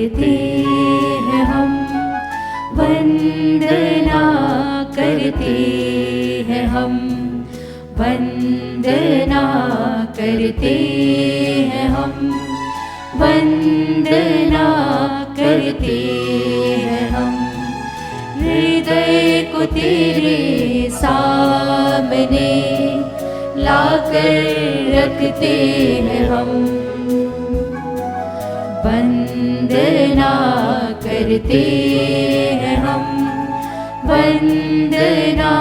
करते हैं हम, वंदना करते हैं हम, वंदना करते हैं हम, वंदना करते हैं हम। हृदय को तेरे सामने लाकर रखते हैं हम, वंदना करते हैं हम, वंदना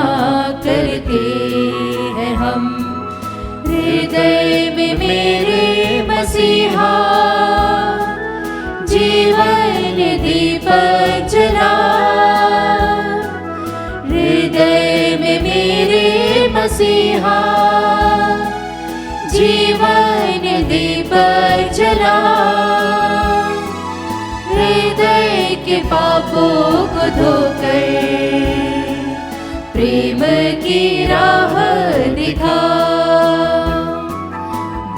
करते हैं हम। हृदय में मेरे मसीहा जीवन दीपक जला, हृदय में मेरे मसीहा जीवन दीपक जला। हृदय के पापों को धोकर प्रेम की राह दिखा,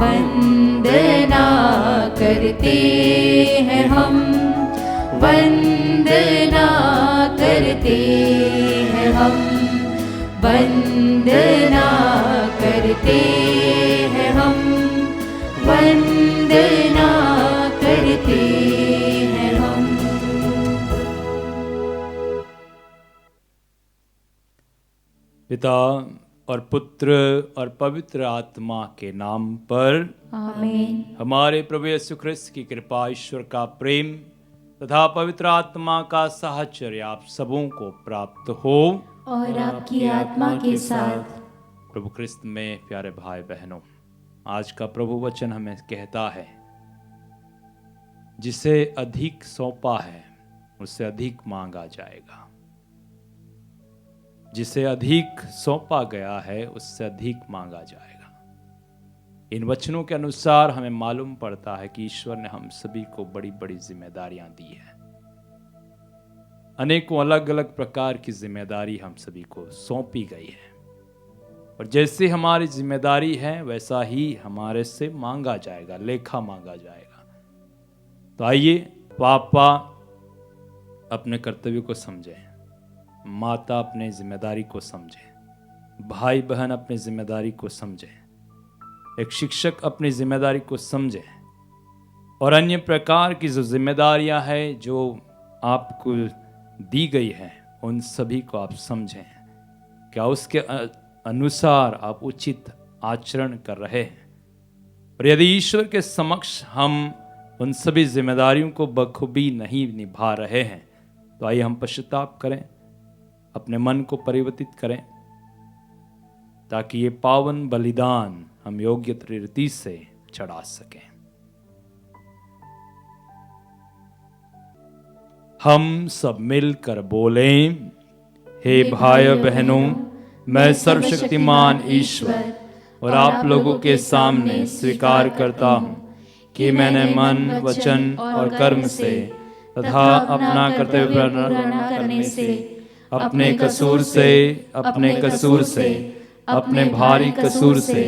वंदना करते हैं हम, वंदना करते हैं हम, वंदना करते हैं हम, वंदना करते हैं हम। पिता और पुत्र और पवित्र आत्मा के नाम पर आमीन। हमारे प्रभु यीशु ख्रिस्त की कृपा, ईश्वर का प्रेम तथा पवित्र आत्मा का साहचर्य आप सबों को प्राप्त हो और आपकी आत्मा के साथ। प्रभु ख्रिस्त में प्यारे भाई बहनों, आज का प्रभु वचन हमें कहता है, जिसे अधिक सौंपा है उससे अधिक मांगा जाएगा, जिसे अधिक सौंपा गया है उससे अधिक मांगा जाएगा। इन वचनों के अनुसार हमें मालूम पड़ता है कि ईश्वर ने हम सभी को बड़ी बड़ी जिम्मेदारियां दी हैं। अनेकों अलग अलग प्रकार की जिम्मेदारी हम सभी को सौंपी गई है, और जैसे हमारी जिम्मेदारी है वैसा ही हमारे से मांगा जाएगा, लेखा मांगा जाएगा। तो आइए पापा अपने कर्तव्य को समझें, माता अपने जिम्मेदारी को समझे, भाई बहन अपनी जिम्मेदारी को समझे, एक शिक्षक अपनी जिम्मेदारी को समझे, और अन्य प्रकार की जो जिम्मेदारियां हैं जो आपको दी गई हैं उन सभी को आप समझें। क्या उसके अनुसार आप उचित आचरण कर रहे हैं? और यदि ईश्वर के समक्ष हम उन सभी जिम्मेदारियों को बखूबी नहीं निभा रहे हैं तो आइए हम पश्चाताप करें, अपने मन को परिवर्तित करें, ताकि ये पावन बलिदान हम योग्य रीति से चढ़ा सकें। हम सब मिलकर बोलें, हे भाई बहनों, मैं सर्वशक्तिमान ईश्वर और आप लोगों के सामने स्वीकार करता हूँ कि मैंने मन, वचन और कर्म से तथा अपना कर्तव्य पूरा न करने से, अपने कसूर से, अपने भारी कसूर से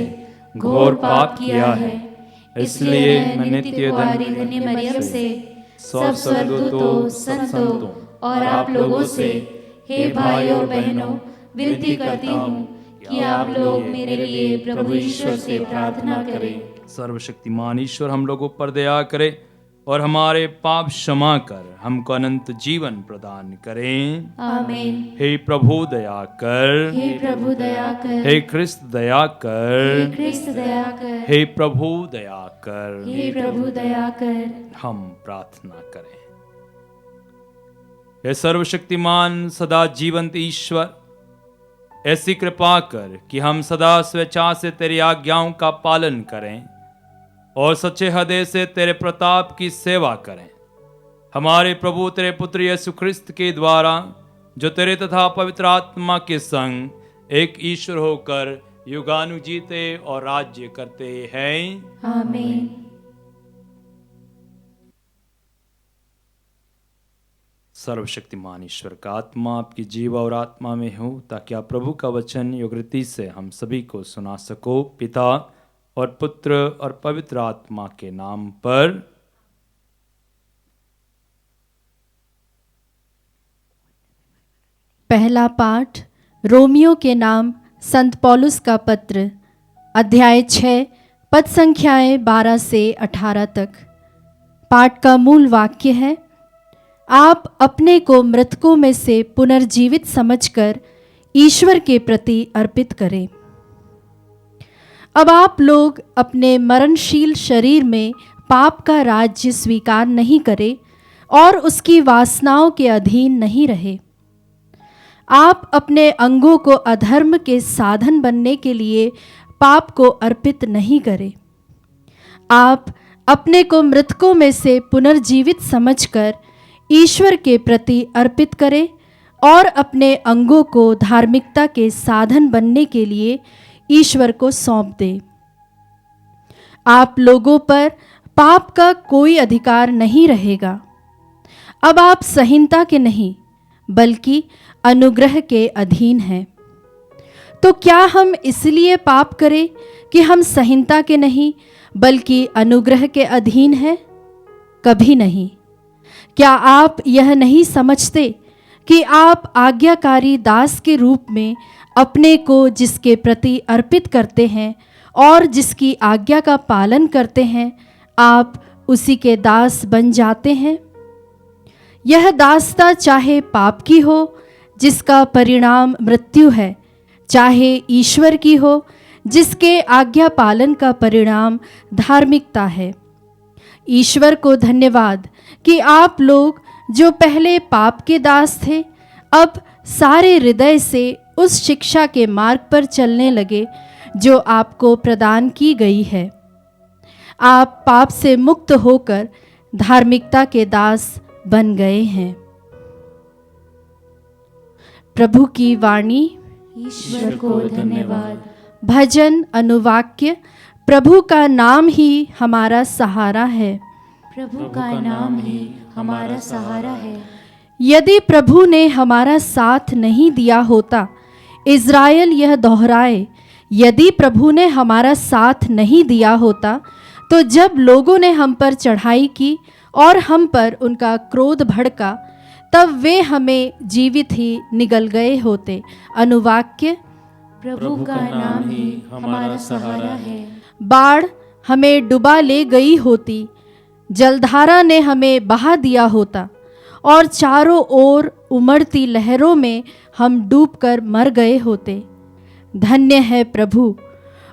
घोर पाप किया है। इसलिए मैं नित्य धन्य मरियम से, सब स्वर्गदूतों, संतों और आप लोगों से, हे भाई और बहनों, विनती करती हूँ कि आप लोग मेरे लिए प्रभु ईश्वर से प्रार्थना करें। सर्वशक्तिमान ईश्वर हम लोगों पर दया करे और हमारे पाप क्षमा कर हमको अनंत जीवन प्रदान करें। आमीन। हे प्रभु दया कर, हे प्रभु दया कर, हे ख्रिस्त दया कर, हे ख्रिस्त दया कर, हे प्रभु दया कर, हे प्रभु दया कर। हम प्रार्थना करें। हे सर्वशक्तिमान सदा जीवंत ईश्वर, ऐसी कृपा कर कि हम सदा स्वेच्छा से तेरी आज्ञाओं का पालन करें और सच्चे हृदय से तेरे प्रताप की सेवा करें। हमारे प्रभु तेरे पुत्र यीशु ख्रिस्त के द्वारा, जो तेरे तथा पवित्र आत्मा के संग एक ईश्वर होकर युगानु जीते और राज्य करते हैं। आमीन। सर्वशक्तिमान ईश्वर का आत्मा आपकी जीव और आत्मा में हो, ताकि आप प्रभु का वचन योग्यता से हम सभी को सुना सको। पिता और पुत्र और पवित्र आत्मा के नाम पर पहला पाठ रोमियो के नाम संत पौलुस का पत्र, अध्याय 6, पद संख्याएं 12 से 18 तक। पाठ का मूल वाक्य है, आप अपने को मृतकों में से पुनर्जीवित समझकर ईश्वर के प्रति अर्पित करें। अब आप लोग अपने मरणशील शरीर में पाप का राज्य स्वीकार नहीं करें और उसकी वासनाओं के अधीन नहीं रहे। आप अपने अंगों को अधर्म के साधन बनने के लिए पाप को अर्पित नहीं करें। आप अपने को मृतकों में से पुनर्जीवित समझकर ईश्वर के प्रति अर्पित करें और अपने अंगों को धार्मिकता के साधन बनने के लिए ईश्वर को सौंप दें। आप लोगों पर पाप का कोई अधिकार नहीं रहेगा। अब आप संहिता के नहीं बल्कि अनुग्रह के अधीन हैं। तो क्या हम इसलिए पाप करें कि हम संहिता के नहीं बल्कि अनुग्रह के अधीन हैं? कभी नहीं। क्या आप यह नहीं समझते कि आप आज्ञाकारी दास के रूप में अपने को जिसके प्रति अर्पित करते हैं और जिसकी आज्ञा का पालन करते हैं, आप उसी के दास बन जाते हैं? यह दासता चाहे पाप की हो जिसका परिणाम मृत्यु है, चाहे ईश्वर की हो जिसके आज्ञा पालन का परिणाम धार्मिकता है। ईश्वर को धन्यवाद कि आप लोग जो पहले पाप के दास थे, अब सारे हृदय से उस शिक्षा के मार्ग पर चलने लगे जो आपको प्रदान की गई है। आप पाप से मुक्त होकर धार्मिकता के दास बन गए हैं। प्रभु की वाणी। ईश्वर को धन्यवाद। भजन अनुवाक्य। प्रभु का नाम ही हमारा सहारा है। प्रभु का नाम ही हमारा सहारा है। यदि प्रभु ने हमारा साथ नहीं दिया होता, इज़राइल यह दोहराए, यदि प्रभु ने हमारा साथ नहीं दिया होता, तो जब लोगों ने हम पर चढ़ाई की और हम पर उनका क्रोध भड़का, तब वे हमें जीवित ही निगल गए होते। अनुवाक्य। प्रभु का नाम ही हमारा सहारा है। बाढ़ हमें डुबा ले गई होती, जलधारा ने हमें बहा दिया होता और चारों ओर उमड़ती लहरों में हम डूबकर मर गए होते। धन्य है प्रभु,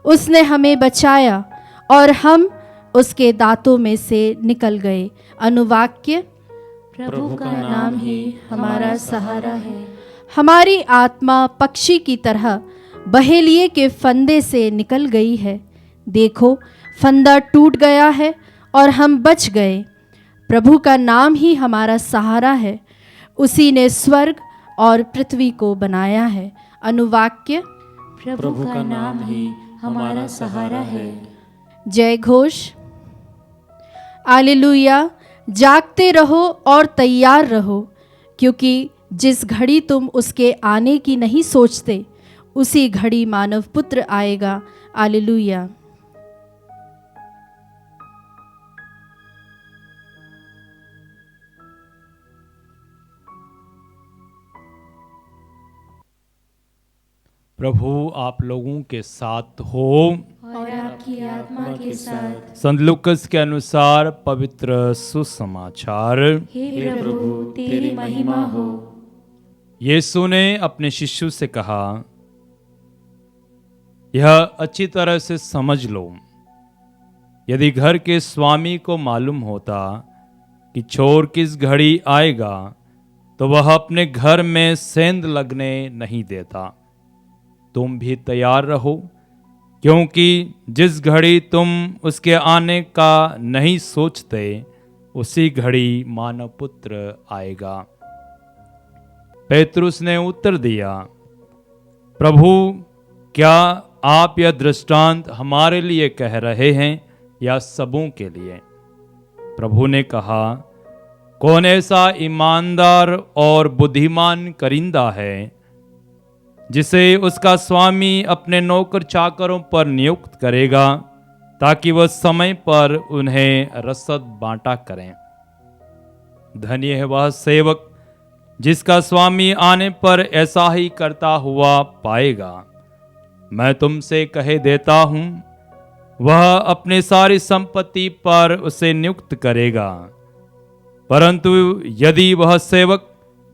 उसने हमें बचाया और हम उसके दांतों में से निकल गए। अनुवाक्य। प्रभु का नाम ही हमारा सहारा है। हमारी आत्मा पक्षी की तरह बहेलिए के फंदे से निकल गई है। देखो, फंदा टूट गया है और हम बच गए। प्रभु का नाम ही हमारा सहारा है। उसी ने स्वर्ग और पृथ्वी को बनाया है। अनुवाक्य। प्रभु का नाम ही हमारा सहारा है। जय घोष। हालेलुया। जागते रहो और तैयार रहो, क्योंकि जिस घड़ी तुम उसके आने की नहीं सोचते, उसी घड़ी मानव पुत्र आएगा। हालेलुया। प्रभु आप लोगों के साथ हो और आपकी आत्मा के साथ। संत लूकस के अनुसार पवित्र सुसमाचार। हे प्रभु तेरी महिमा हो। यीशु ने अपने शिष्य से कहा, यह अच्छी तरह से समझ लो, यदि घर के स्वामी को मालूम होता कि चोर किस घड़ी आएगा, तो वह अपने घर में सेंध लगने नहीं देता। तुम भी तैयार रहो, क्योंकि जिस घड़ी तुम उसके आने का नहीं सोचते, उसी घड़ी मानव पुत्र आएगा। पेतरुस ने उत्तर दिया, प्रभु, क्या आप यह दृष्टांत हमारे लिए कह रहे हैं या सबों के लिए? प्रभु ने कहा, कौन ऐसा ईमानदार और बुद्धिमान करिंदा है जिसे उसका स्वामी अपने नौकर चाकरों पर नियुक्त करेगा, ताकि वह समय पर उन्हें रसद बांटा करें। धन्य है वह सेवक जिसका स्वामी आने पर ऐसा ही करता हुआ पाएगा। मैं तुमसे कहे देता हूं, वह अपने सारी संपत्ति पर उसे नियुक्त करेगा। परंतु यदि वह सेवक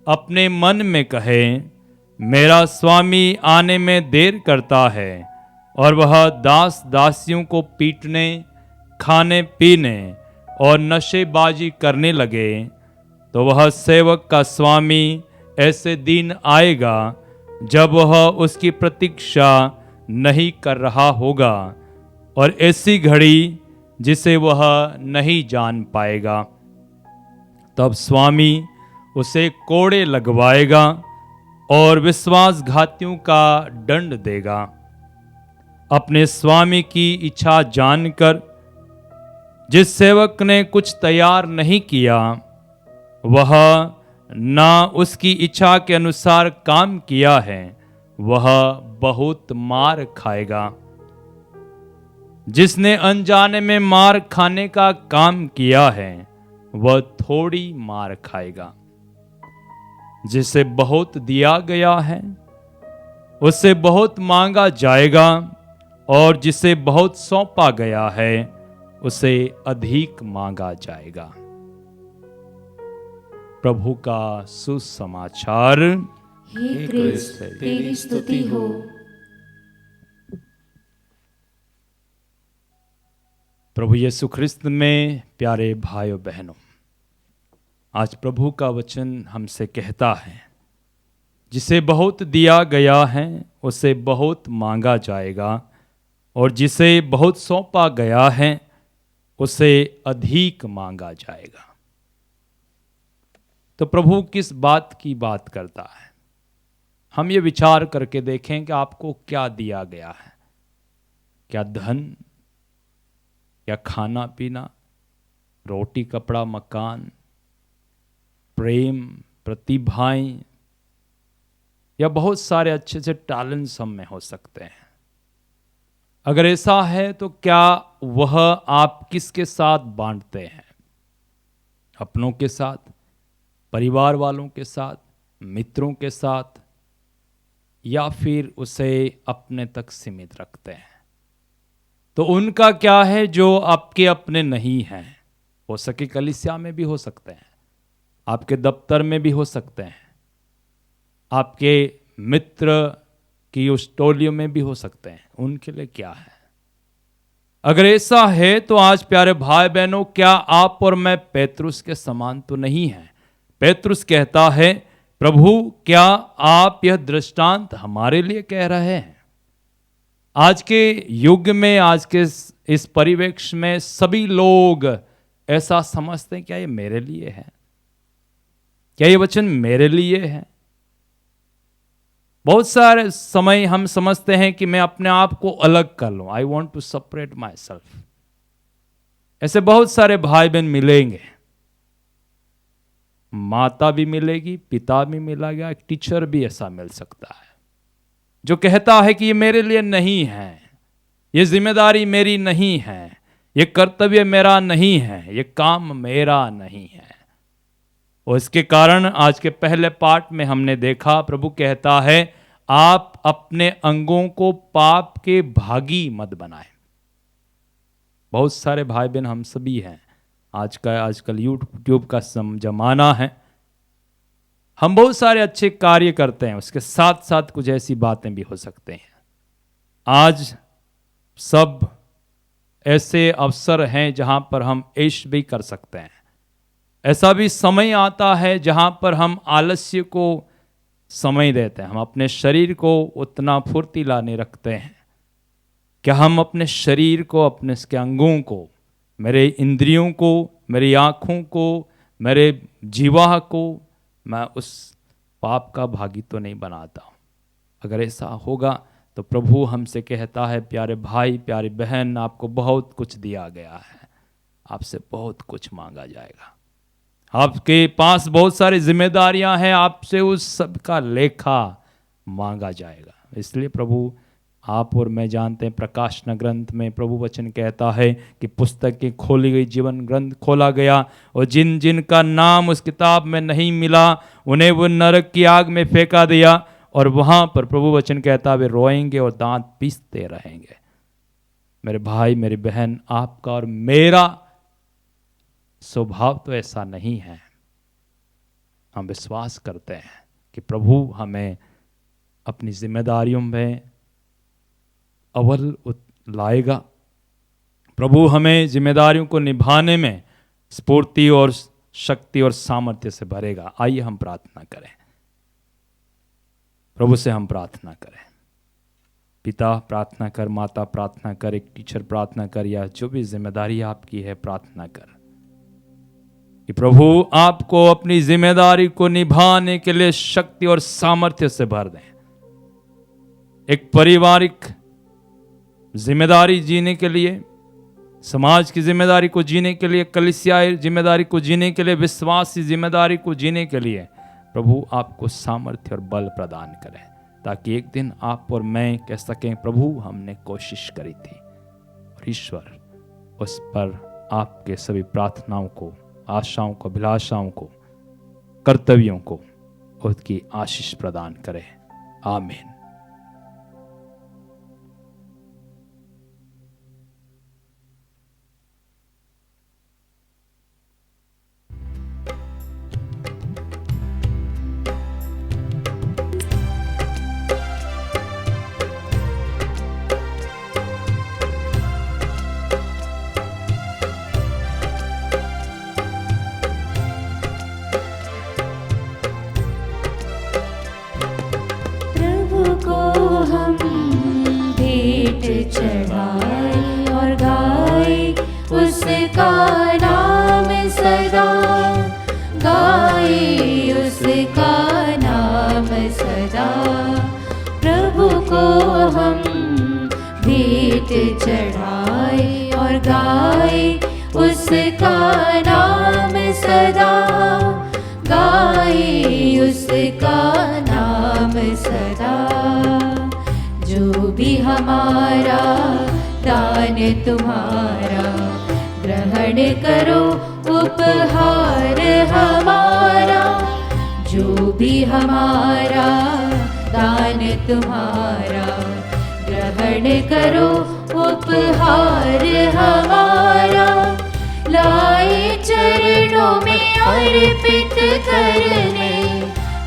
अपने मन में कहे, मेरा स्वामी आने में देर करता है, और वह दास दासियों को पीटने, खाने पीने और नशेबाजी करने लगे, तो वह सेवक का स्वामी ऐसे दिन आएगा जब वह उसकी प्रतीक्षा नहीं कर रहा होगा, और ऐसी घड़ी जिसे वह नहीं जान पाएगा। तब स्वामी उसे कोड़े लगवाएगा और विश्वासघातियों का दंड देगा। अपने स्वामी की इच्छा जानकर जिस सेवक ने कुछ तैयार नहीं किया, वह ना उसकी इच्छा के अनुसार काम किया है, वह बहुत मार खाएगा। जिसने अनजाने में मार खाने का काम किया है, वह थोड़ी मार खाएगा। जिसे बहुत दिया गया है, उससे बहुत मांगा जाएगा, और जिसे बहुत सौंपा गया है, उसे अधिक मांगा जाएगा। प्रभु का सुसमाचार। हे क्रिस्त, तेरी स्तुति हो। प्रभु यीशु ख्रिस्त में प्यारे भाइयों बहनों, आज प्रभु का वचन हमसे कहता है, जिसे बहुत दिया गया है उसे बहुत मांगा जाएगा, और जिसे बहुत सौंपा गया है उसे अधिक मांगा जाएगा। तो प्रभु किस बात की बात करता है? हम ये विचार करके देखें कि आपको क्या दिया गया है। क्या धन, या खाना पीना, रोटी कपड़ा मकान, प्रेम, प्रतिभाएं, या बहुत सारे अच्छे से टैलेंट्स हम में हो सकते हैं। अगर ऐसा है तो क्या वह आप किसके साथ बांटते हैं? अपनों के साथ, परिवार वालों के साथ, मित्रों के साथ, या फिर उसे अपने तक सीमित रखते हैं? तो उनका क्या है जो आपके अपने नहीं हैं? हो सके कलीसिया में भी हो सकते हैं, आपके दफ्तर में भी हो सकते हैं, आपके मित्र की उस टोलियों में भी हो सकते हैं। उनके लिए क्या है? अगर ऐसा है तो आज प्यारे भाई बहनों, क्या आप और मैं पेतरुस के समान तो नहीं हैं? पेतरुस कहता है, प्रभु क्या आप यह दृष्टांत हमारे लिए कह रहे हैं? आज के युग में, आज के इस परिवेश में सभी लोग ऐसा समझते हैं, क्या ये मेरे लिए है? क्या ये वचन मेरे लिए है? बहुत सारे समय हम समझते हैं कि मैं अपने आप को अलग कर लूं, I want to separate myself. ऐसे बहुत सारे भाई बहन मिलेंगे, माता भी मिलेगी, पिता भी मिलेगा, एक टीचर भी ऐसा मिल सकता है जो कहता है कि ये मेरे लिए नहीं है, ये जिम्मेदारी मेरी नहीं है, ये कर्तव्य मेरा नहीं है, ये काम मेरा नहीं है। और इसके कारण आज के पहले पार्ट में हमने देखा, प्रभु कहता है, आप अपने अंगों को पाप के भागी मत बनाएं। बहुत सारे भाई बहन हम सभी हैं, आजकल यूट्यूब का जमाना है, हम बहुत सारे अच्छे कार्य करते हैं, उसके साथ साथ कुछ ऐसी बातें भी हो सकते हैं। आज सब ऐसे अवसर हैं जहां पर हम ऐश भी कर सकते हैं। ऐसा भी समय आता है जहां पर हम आलस्य को समय देते हैं, हम अपने शरीर को उतना फुर्तीला नहीं रखते हैं। क्या हम अपने शरीर को, अपने इसके अंगों को, मेरे इंद्रियों को, मेरी आँखों को, मेरे जीवा को मैं उस पाप का भागी तो नहीं बनाता हूँ? अगर ऐसा होगा तो प्रभु हमसे कहता है, प्यारे भाई प्यारी बहन, आपको बहुत कुछ दिया गया है, आपसे बहुत कुछ मांगा जाएगा, आपके पास बहुत सारी जिम्मेदारियां हैं, आपसे उस सब का लेखा मांगा जाएगा। इसलिए प्रभु, आप और मैं जानते हैं, प्रकाशन ग्रंथ में प्रभु वचन कहता है कि पुस्तक की खोली गई जीवन ग्रंथ खोला गया, और जिन जिन का नाम उस किताब में नहीं मिला उन्हें वो नरक की आग में फेंका दिया और वहां पर प्रभु वचन कहता वे रोएंगे और दांत पीसते रहेंगे। मेरे भाई मेरी बहन, आपका और मेरा स्वभाव तो ऐसा नहीं है। हम विश्वास करते हैं कि प्रभु हमें अपनी जिम्मेदारियों में अव्वल लाएगा। प्रभु हमें जिम्मेदारियों को निभाने में स्फूर्ति और शक्ति और सामर्थ्य से भरेगा। आइए हम प्रार्थना करें, प्रभु से हम प्रार्थना करें। पिता प्रार्थना कर, माता प्रार्थना कर, एक टीचर प्रार्थना कर, या जो भी जिम्मेदारी आपकी है प्रार्थना कर कि प्रभु आपको अपनी जिम्मेदारी को निभाने के लिए शक्ति और सामर्थ्य से भर दें। एक पारिवारिक जिम्मेदारी जीने के लिए, समाज की जिम्मेदारी को जीने के लिए, कलीसियाई जिम्मेदारी को जीने के लिए, विश्वास की जिम्मेदारी को जीने के लिए प्रभु आपको सामर्थ्य और बल प्रदान करें, ताकि एक दिन आप और मैं कह सकें प्रभु हमने कोशिश करी थी, और ईश्वर उस पर आपके सभी प्रार्थनाओं को, आशाओं को, अभिलाषाओं को, कर्तव्यों को उसकी आशीष प्रदान करे। आमीन। चढ़ाए और गाए उसका नाम सदा, गाए उसका नाम सदा। प्रभु को हम भेंट चढ़ाए और गाए उसका नाम सदा, गाए उसका नाम सदा। जो भी हमारा दान तुम्हारा ग्रहण करो उपहार हमारा, जो भी हमारा दान तुम्हारा ग्रहण करो उपहार हमारा। लाए चरणों में अर्पित करने,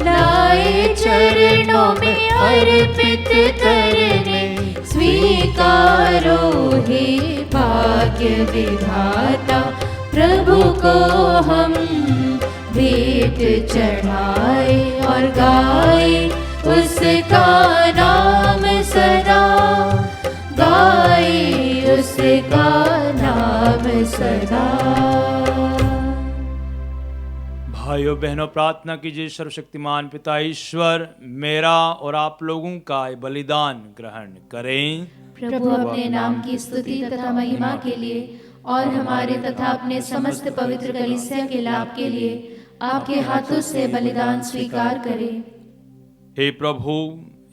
लाए चरणों में अर्पित करने, स्वीकारो हे भाग्य विधाता। प्रभु को हम भेंट चढ़ाए और गाए उसका नाम सदा, गाए उसका नाम सदा। भाइयों बहनों, प्रार्थना कीजिए। सर्वशक्तिमान पिता ईश्वर, मेरा और आप लोगों का ये बलिदान ग्रहण करें। प्रभु अपने नाम की स्तुति तथा महिमा के लिए और हमारे तथा अपने समस्त पवित्र कलीसिया के लाभ के लिए आपके हाथों से बलिदान स्वीकार करें। हे प्रभु,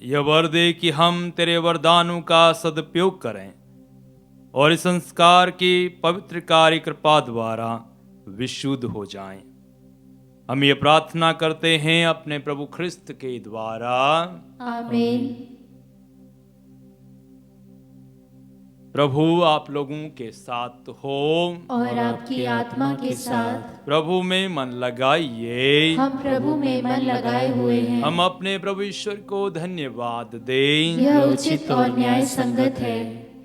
यह वर दे कि हम तेरे वरदानों का सदुपयोग करें और इस संस्कार की पवित्र कार्य कृपा द्वारा विशुद्ध हो जाएं। हम ये प्रार्थना करते हैं अपने प्रभु ख्रिस्त के द्वारा। आमीन। प्रभु आप लोगों के साथ हो और आपकी आत्मा के साथ। प्रभु में मन लगाइए। हम प्रभु में मन लगाए हुए हैं। हम अपने प्रभु ईश्वर को धन्यवाद दें। यह उचित और न्याय संगत है।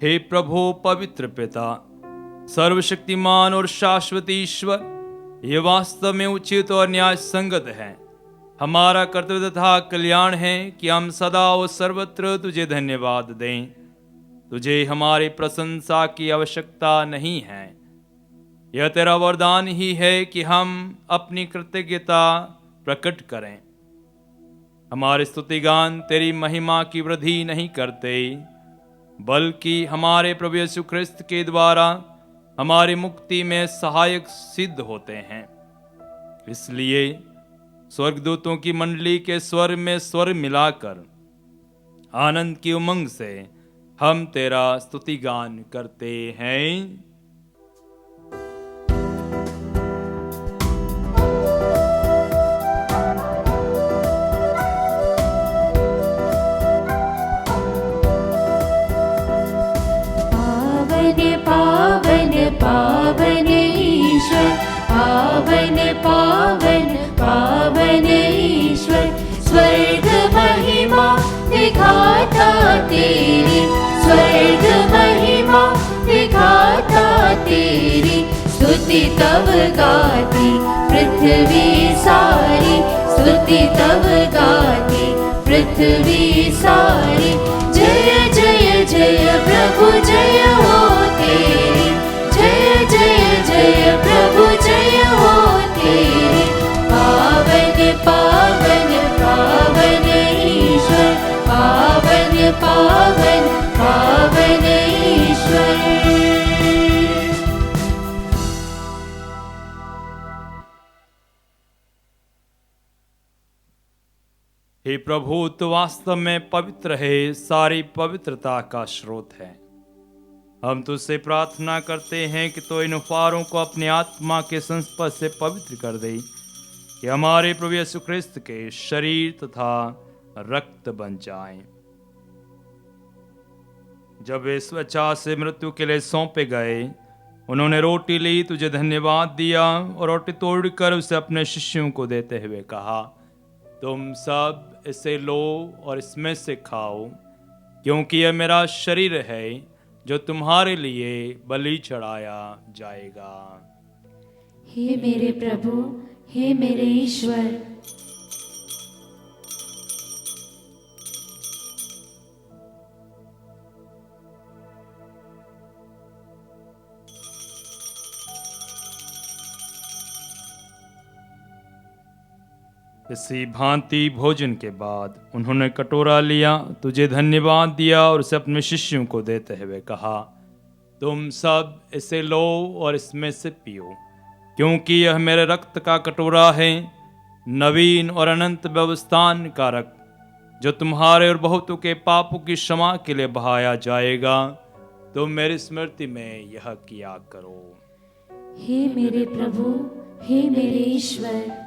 हे प्रभु पवित्र पिता, सर्वशक्तिमान और शाश्वत ईश्वर, ये वास्तव में उचित और न्याय संगत है। हमारा कर्तव्य तथा कल्याण है कि हम सदा और सर्वत्र तुझे धन्यवाद दें। तुझे हमारी प्रशंसा की आवश्यकता नहीं है। यह तेरा वरदान ही है कि हम अपनी कृतज्ञता प्रकट करें। हमारे स्तुतिगान तेरी महिमा की वृद्धि नहीं करते, बल्कि हमारे प्रभु यीशु ख्रिस्त के द्वारा हमारी मुक्ति में सहायक सिद्ध होते हैं। इसलिए स्वर्गदूतों की मंडली के स्वर में स्वर मिलाकर आनंद की उमंग से हम तेरा स्तुतिगान करते हैं। पावन ईश्वर, पावन पावन पावन ईश्वर। स्वर्ग महिमा दिखाता तेरी, स्वर्ग महिमा दिखाता तेरी। स्तुति तब गाती पृथ्वी सारी, स्तुति तब गाती पृथ्वी सारी। जय जय जय प्रभु जय हो तेरी, जय जय जय प्रभु जय हो तेरी। पावन पावन पावन ईश्वर, पावन पावन पावन ईश्वर। हे प्रभु, तो वास्तव में पवित्र है, सारी पवित्रता का स्रोत है। हम तुझसे प्रार्थना करते हैं कि तो इन उपहारों को अपनी आत्मा के संस्पर्श से पवित्र कर दे, कि हमारे प्रभु यीशु ख्रिस्त के शरीर तथा रक्त बन जाएं। जब वे स्वेच्छा से मृत्यु के लिए सौंपे गए, उन्होंने रोटी ली, तुझे धन्यवाद दिया और रोटी तोड़कर उसे अपने शिष्यों को देते हुए कहा, तुम सब इसे लो और इसमें से खाओ, क्योंकि यह मेरा शरीर है जो तुम्हारे लिए बलि चढ़ाया जाएगा। हे मेरे प्रभु, हे मेरे ईश्वर। इसी भांति भोजन के बाद उन्होंने कटोरा लिया, तुझे धन्यवाद दिया और उसे अपने शिष्यों को देते हुए कहा, तुम सब इसे लो और इसमें से पियो, क्योंकि यह मेरे रक्त का कटोरा है, नवीन और अनंत व्यवस्थान का रक्त, जो तुम्हारे और बहुतों के पापों की क्षमा के लिए बहाया जाएगा। तुम मेरी स्मृति में यह किया करो। हे मेरे प्रभु, हे मेरे ईश्वर।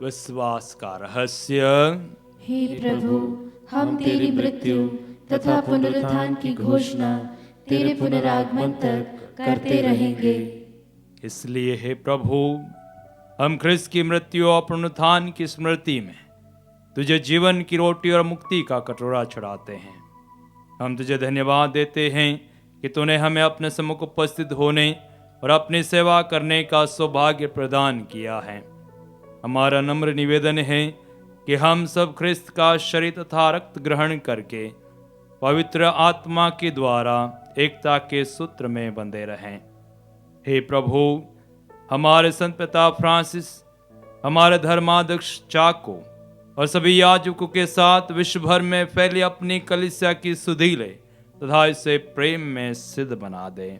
विश्वास का रहस्य। हे प्रभु, हम तेरी मृत्यु तथा पुनरुत्थान की घोषणा तेरे पुनरागमन तक करते रहेंगे। इसलिए हे प्रभु, हम ख्रिस्त की मृत्यु और पुनरुत्थान की स्मृति में तुझे जीवन की रोटी और मुक्ति का कटोरा चढ़ाते हैं। हम तुझे धन्यवाद देते हैं कि तूने हमें अपने सम्मुख उपस्थित होने और अपनी सेवा करने का सौभाग्य प्रदान किया है। हमारा नम्र निवेदन है कि हम सब ख्रिस्त का शरीर तथा रक्त ग्रहण करके पवित्र आत्मा के द्वारा एकता के सूत्र में बंधे रहें। हे प्रभु, हमारे संत पिता फ्रांसिस, हमारे धर्माध्यक्ष चाको और सभी याजकों के साथ विश्व भर में फैली अपनी कलीसिया की सुधि ले तथा इसे प्रेम में सिद्ध बना दे।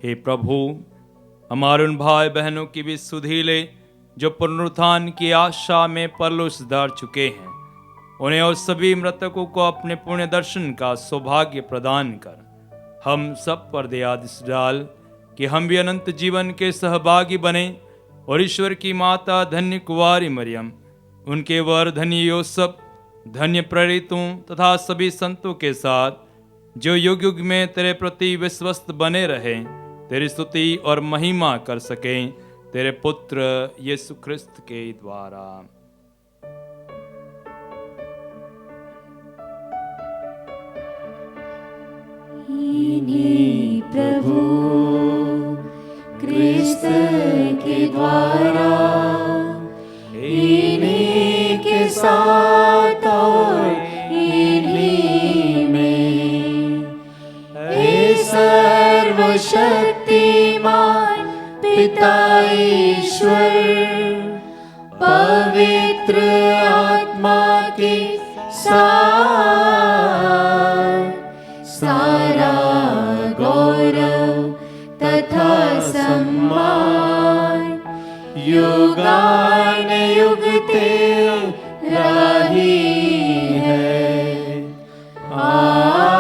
हे प्रभु, हमारे उन भाई बहनों की भी सुधि ले जो पुनरुत्थान की आशा में परलोक सिधार चुके हैं, उन्हें और सभी मृतकों को अपने पुण्य दर्शन का सौभाग्य प्रदान कर हम सब पर दया डाल कि हम भी अनंत जीवन के सहभागी बने और ईश्वर की माता धन्य कुंवारी मरियम, उनके वर धन्य योसेफ, धन्य प्रेरितों तथा सभी संतों के साथ जो युग युग में तेरे प्रति विश्वस्त बने रहे, तेरी स्तुति और महिमा कर सकें, तेरे पुत्र यीशु ख्रिस्त के द्वारा। इन्हीं प्रभु ख्रिस्त के द्वारा, इन्हीं के साथ और इन्हीं में, हे सर्वशक्तिमान पिता ईश्वर, पवित्र आत्मा के साथ सारा गौरव तथा सम्मान युगान युग तेरा ही है। आमीन।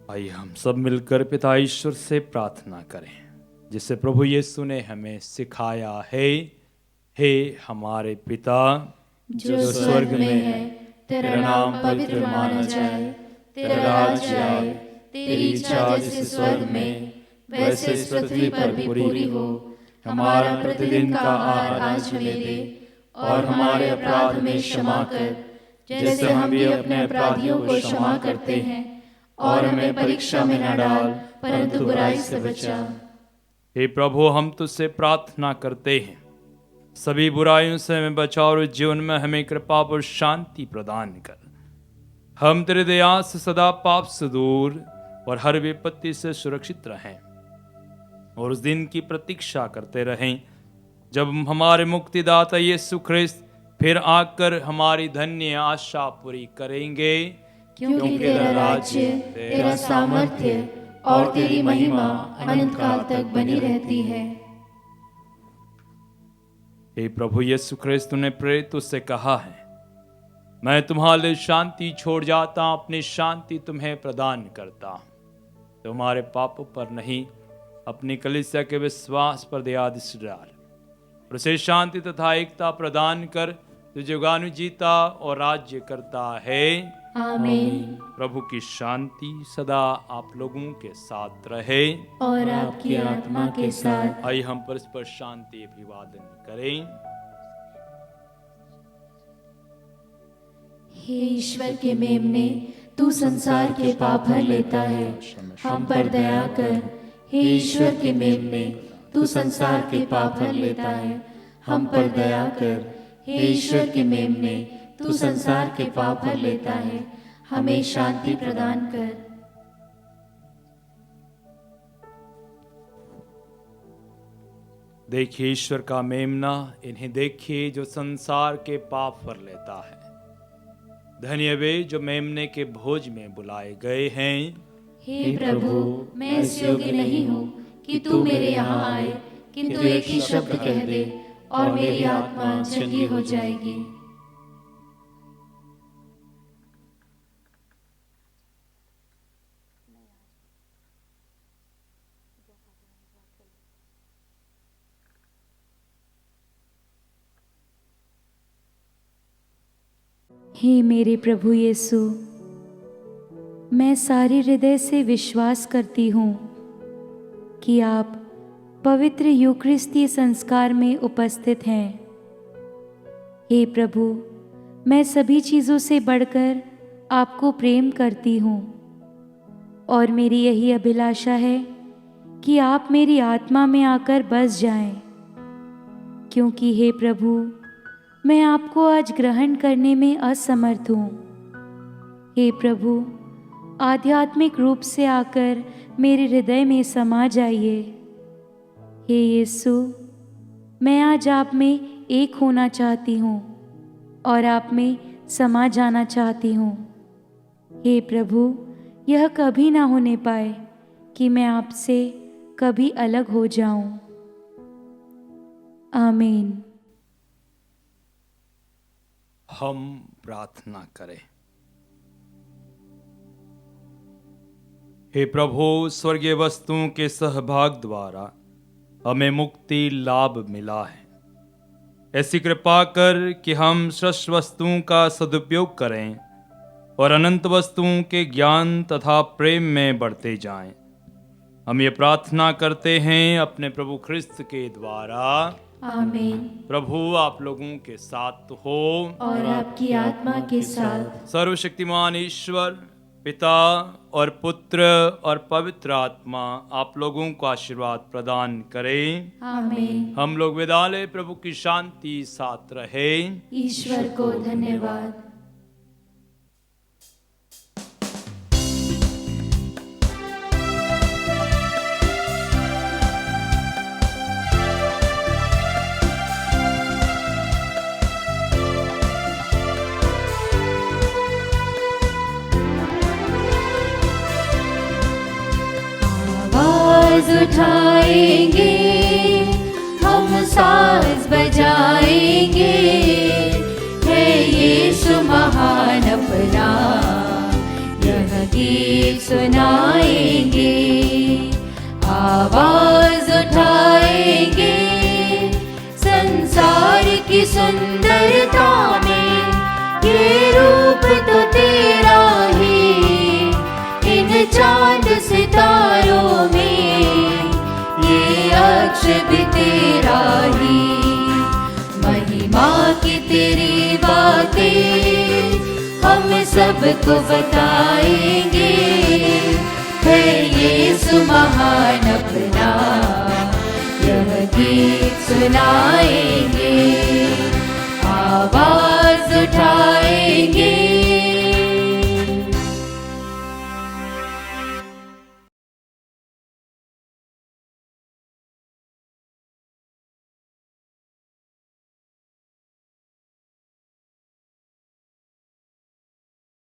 आइए हम सब मिलकर पिता ईश्वर से प्रार्थना करें, जिसे प्रभु यीशु ने हमें सिखाया है। हे हमारे पिता जो स्वर्ग में है, तेरा नाम पवित्र माना जाए, तेरा राज्य आए, तेरी इच्छा जैसे स्वर्ग में वैसे इस पृथ्वी पर भी पूरी हो। हमारा प्रतिदिन का आहार आज हमें दे, और हमारे अपराध हमें क्षमा कर, जैसे हम भी अपने अपराधियों को क्षमा करते हैं, और हमें परीक्षा में न डाल, परंतु बुराई से बचा। हे प्रभु, हम तुझसे प्रार्थना करते हैं, सभी बुराइयों से हमें बचा और जीवन में हमें कृपा और शांति प्रदान कर। हम तेरे दया से सदा पाप से दूर और हर विपत्ति से सुरक्षित रहें, और उस दिन की प्रतीक्षा करते रहें जब हमारे मुक्तिदाता यीशु ख्रिस्त फिर आकर हमारी धन्य आशा पूरी करेंगे। क्योंकि तेरा राज्य, तेरा सामर्थ्य और तेरी महिमा अनंत काल तक बनी रहती है। हे प्रभु यीशु ख्रिस्त ने प्रेरित उससे कहा है, मैं तुम्हारे लिए शांति छोड़ जाता हूं, अपनी शांति तुम्हें प्रदान करता हूं। तुम्हारे पापों पर नहीं, अपनी कलीसिया के विश्वास पर दया दृष्टि डाल, और उसे शांति तथा एकता प्रदान कर, जो जुगानु जीता और राज्य करता है। आमीन। प्रभु की शांति सदा आप लोगों के साथ रहे, और आपकी आत्मा के साथ। आइए हम परस्पर शांति अभिवादन करें। हे ईश्वर के मेमने, तू संसार के पाप भर लेता है, हम पर दया कर। हे ईश्वर के मेमने, तू संसार के पाप भर लेता है, हम पर दया कर। हे ईश्वर के मेमने, तू संसार के पाप भर लेता है, हमें शांति प्रदान कर। देखिए ईश्वर का मेमना, इन्हें देखिए जो संसार के पाप भर लेता है। धन्य वे जो मेमने के भोज में बुलाए गए हैं। हे प्रभु, मैं इस योग्य नहीं हूँ कि तू मेरे यहाँ आए, किंतु एक ही शब्द कह दे और मेरी आत्मा चंगी हो जाएगी। हे मेरे प्रभु यीशु, मैं सारे हृदय से विश्वास करती हूँ कि आप पवित्र यूकरिस्तीय संस्कार में उपस्थित हैं। हे प्रभु, मैं सभी चीज़ों से बढ़कर आपको प्रेम करती हूँ, और मेरी यही अभिलाषा है कि आप मेरी आत्मा में आकर बस जाएं, क्योंकि हे प्रभु, मैं आपको आज ग्रहण करने में असमर्थ हूँ। हे प्रभु, आध्यात्मिक रूप से आकर मेरे हृदय में समा जाइए। हे यीशु, मैं आज आप में एक होना चाहती हूँ और आप में समा जाना चाहती हूँ। हे प्रभु, यह कभी ना होने पाए कि मैं आपसे कभी अलग हो जाऊं। आमीन। हम प्रार्थना करें। हे प्रभु, स्वर्गीय वस्तुओं के सहभाग द्वारा हमें मुक्ति लाभ मिला है। ऐसी कृपा कर कि हम श्रेष्ठ वस्तुओं का सदुपयोग करें और अनंत वस्तुओं के ज्ञान तथा प्रेम में बढ़ते जाएं। हम ये प्रार्थना करते हैं अपने प्रभु ख्रिस्त के द्वारा। आमीन। प्रभु आप लोगों के साथ हो और आपकी आत्मा के साथ। सर्वशक्तिमान ईश्वर पिता और पुत्र और पवित्र आत्मा आप लोगों को आशीर्वाद प्रदान करें। आमीन। हम लोग विदा लें। प्रभु की शांति साथ रहे। ईश्वर को धन्यवाद। आवाज उठाएंगे, हम साज बजाएंगे, है यीशु महान अपना, यह गीत सुनाएंगे, आवाज उठाएंगे। संसार की सुंदरता में ये रूप तो तेरा ही, इन चांद सितारों में ये अक्षर भी तेरा ही। महिमा की तेरी बातें हम सबको बताएंगे, है यीशु महान अपना यह गीत सुनाएंगे, आवाज उठाएंगे।